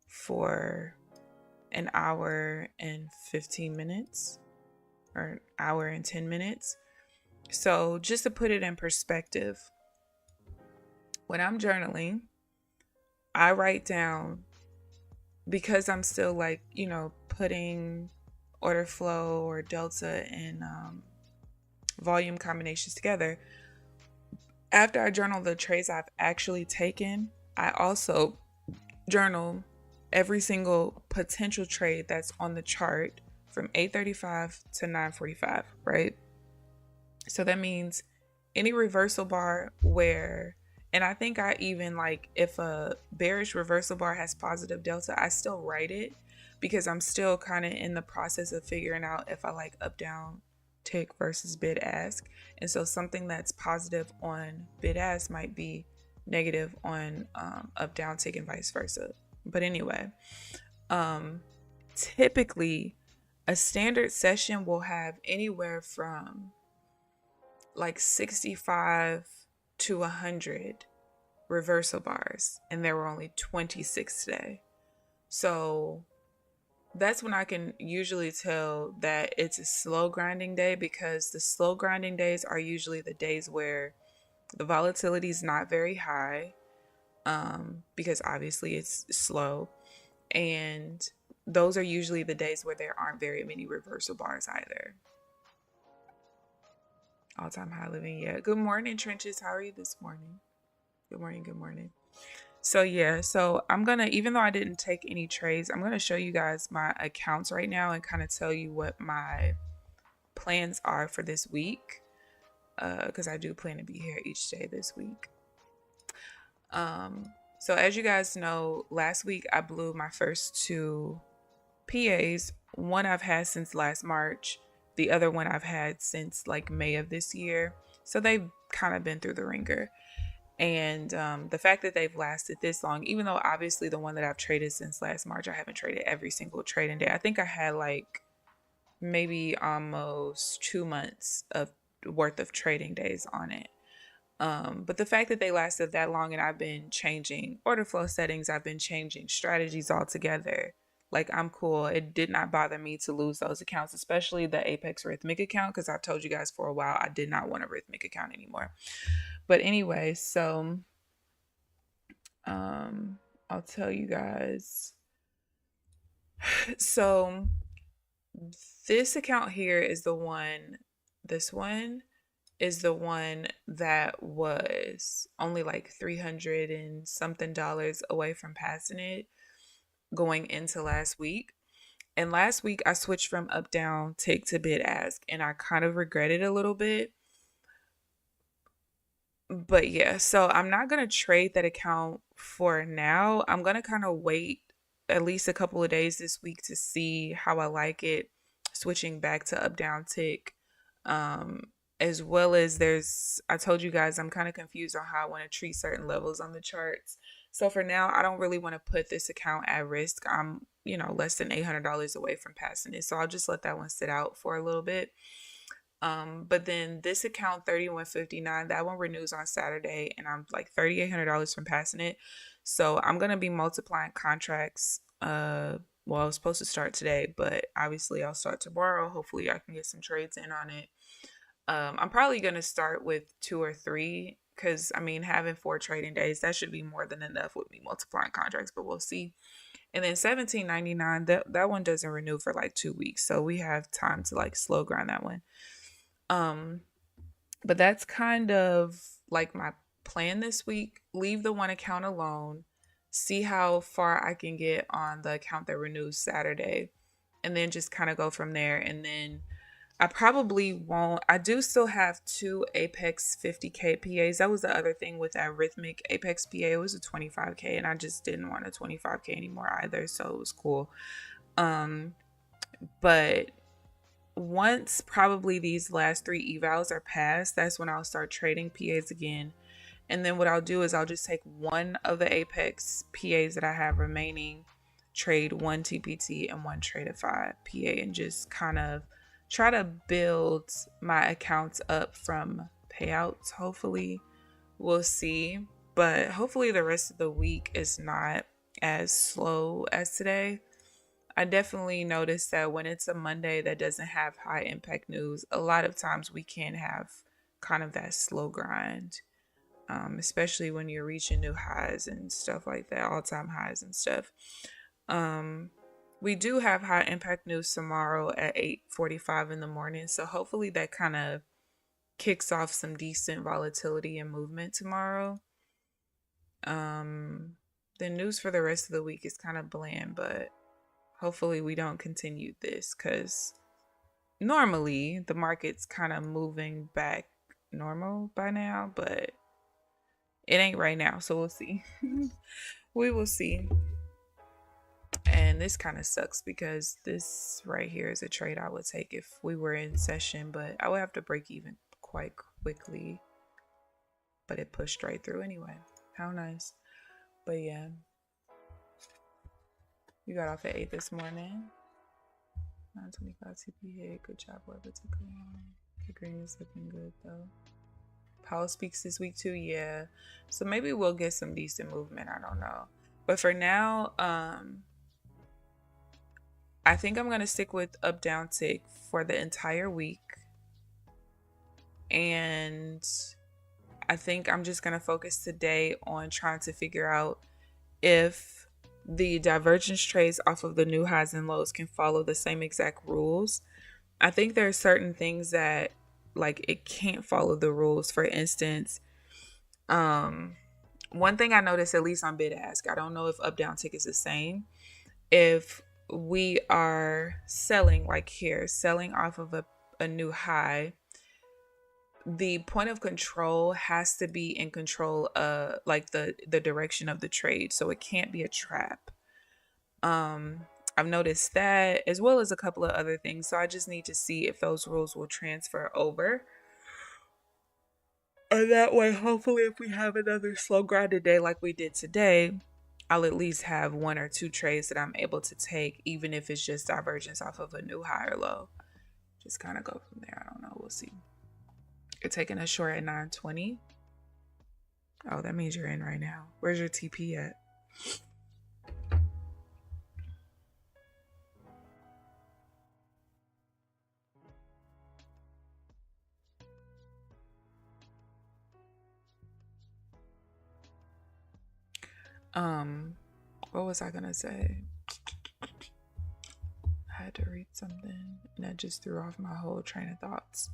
for an hour and 15 minutes or an hour and 10 minutes. So just to put it in perspective, when I'm journaling, I write down, because I'm still putting order flow or delta and volume combinations together. After I journal the trades I've actually taken, I also journal every single potential trade that's on the chart from 8:35 to 9:45, right? So that means any reversal bar and I think I even if a bearish reversal bar has positive delta, I still write it because I'm still kind of in the process of figuring out if I like up down tick versus bid ask. And so something that's positive on bid ask might be negative on up down tick and vice versa. But anyway, typically a standard session will have anywhere from 65 to 100 reversal bars, and there were only 26 today. So that's when I can usually tell that it's a slow grinding day, because the slow grinding days are usually the days where the volatility is not very high, because obviously it's slow, and those are usually the days where there aren't very many reversal bars either. All-time high living. Yeah. Good morning, Trenches. How are you this morning? Good morning. Good morning. So I'm going to, even though I didn't take any trades, I'm going to show you guys my accounts right now and kind of tell you what my plans are for this week. Because I do plan to be here each day this week. So as you guys know, last week I blew my first two PAs. One I've had since last March. The other one I've had since May of this year. So they've kind of been through the ringer. And the fact that they've lasted this long, even though obviously the one that I've traded since last March, I haven't traded every single trading day. I think I had maybe almost 2 months of worth of trading days on it. But the fact that they lasted that long, and I've been changing order flow settings, I've been changing strategies altogether. I'm cool. It did not bother me to lose those accounts, especially the Apex Rhythmic account, because I've told you guys for a while I did not want a Rhythmic account anymore. But anyway, so I'll tell you guys. So this account here is the one, this one is the one that was only 300 and something dollars away from passing it going into last week. And last week I switched from up down tick to bid ask, and I kind of regret it a little bit. But yeah, so I'm not going to trade that account for now. I'm going to kind of wait at least a couple of days this week to see how I like it, switching back to up down tick. As well as I told you guys, I'm kind of confused on how I want to treat certain levels on the charts. So for now, I don't really want to put this account at risk. I'm, less than $800 away from passing it. So I'll just let that one sit out for a little bit. But then this account 3159, that one renews on Saturday, and I'm $3,800 from passing it. So I'm gonna be multiplying contracts. Well, I was supposed to start today, but obviously I'll start tomorrow. Hopefully I can get some trades in on it. I'm probably gonna start with 2 or 3 because I mean, having 4 trading days, that should be more than enough with me multiplying contracts, but we'll see. And then 17.99, that one doesn't renew for like 2 weeks, so we have time to like slow grind that one. But that's kind of like my plan this week. Leave the one account alone, see how far I can get on the account that renews Saturday, and then just kind of go from there. And then I probably won't. I do still have 2 Apex 50K PAs. That was the other thing with that Rhythmic Apex PA. It was a 25K, and I just didn't want a 25K anymore either, so it was cool. But once probably these last 3 evals are passed, that's when I'll start trading PAs again. And then what I'll do is I'll just take one of the Apex PAs that I have remaining, trade 1 TPT and 1 Tradeify PA, and just kind of try to build my accounts up from payouts. Hopefully, we'll see. But hopefully the rest of the week is not as slow as today. I definitely noticed that when it's a Monday that doesn't have high impact news, a lot of times we can have kind of that slow grind, especially when you're reaching new highs and stuff like that, all-time highs and stuff. We do have high impact news tomorrow at 8:45 in the morning, so hopefully that kind of kicks off some decent volatility and movement tomorrow. The news for the rest of the week is kind of bland, but hopefully we don't continue this, because normally the market's kind of moving back normal by now, but it ain't right now, so we'll see. We will see. And this kind of sucks because this right here is a trade I would take if we were in session, but I would have to break even quite quickly. But it pushed right through anyway. How nice. But yeah. You got off at 8 this morning. 925 TPA. Good job, whoever took it on. The green is looking good though. Powell speaks this week too, yeah. So maybe we'll get some decent movement. I don't know. But for now, I think I'm gonna stick with up down tick for the entire week. And I think I'm just gonna focus today on trying to figure out if the divergence trades off of the new highs and lows can follow the same exact rules. I think there are certain things that like it can't follow the rules. For instance, one thing I noticed, at least on bid ask, I don't know if up down tick is the same. If we are selling, like here, selling off of a new high, the point of control has to be in control of like the direction of the trade, so it can't be a trap. I've noticed that, as well as a couple of other things, so I just need to see if those rules will transfer over. And that way, hopefully, if we have another slow grinded day like we did today, I'll at least have 1 or 2 trades that I'm able to take, even if it's just divergence off of a new high or low. Just kind of go from there. I don't know. We'll see. You're taking a short at 9:20. Oh, that means you're in right now. Where's your TP at? What was I gonna say? I had to read something and that just threw off my whole train of thoughts.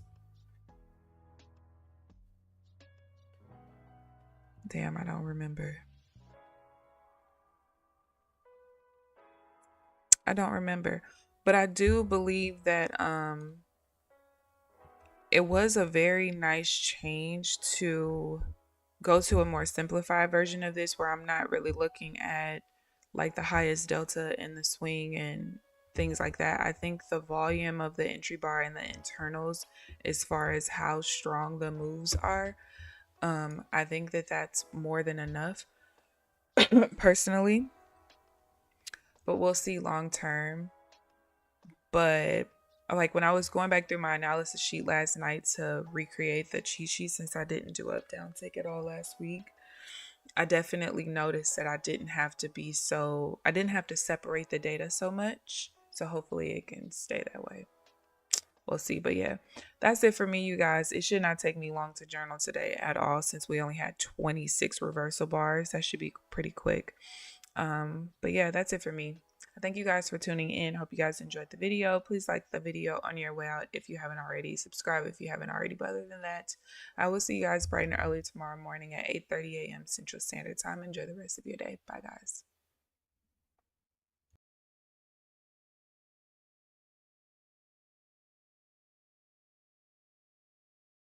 Damn, I don't remember. But I do believe that it was a very nice change to go to a more simplified version of this, where I'm not really looking at like the highest delta in the swing and things like that. I think the volume of the entry bar and the internals, as far as how strong the moves are, I think that that's more than enough personally, but we'll see long term. But like when I was going back through my analysis sheet last night to recreate the cheat sheet, since I didn't do up down take at all last week, I definitely noticed that I didn't have to separate the data so much. So hopefully it can stay that way. we'll see. But yeah, that's it for me, you guys. It should not take me long to journal today at all, since we only had 26 reversal bars. That should be pretty quick. But yeah, that's it for me. I thank you guys for tuning in. Hope you guys enjoyed the video. Please like the video on your way out if you haven't already. Subscribe if you haven't already. But other than that, I will see you guys bright and early tomorrow morning at 8:30 a.m. Central Standard Time. Enjoy the rest of your day. Bye, guys.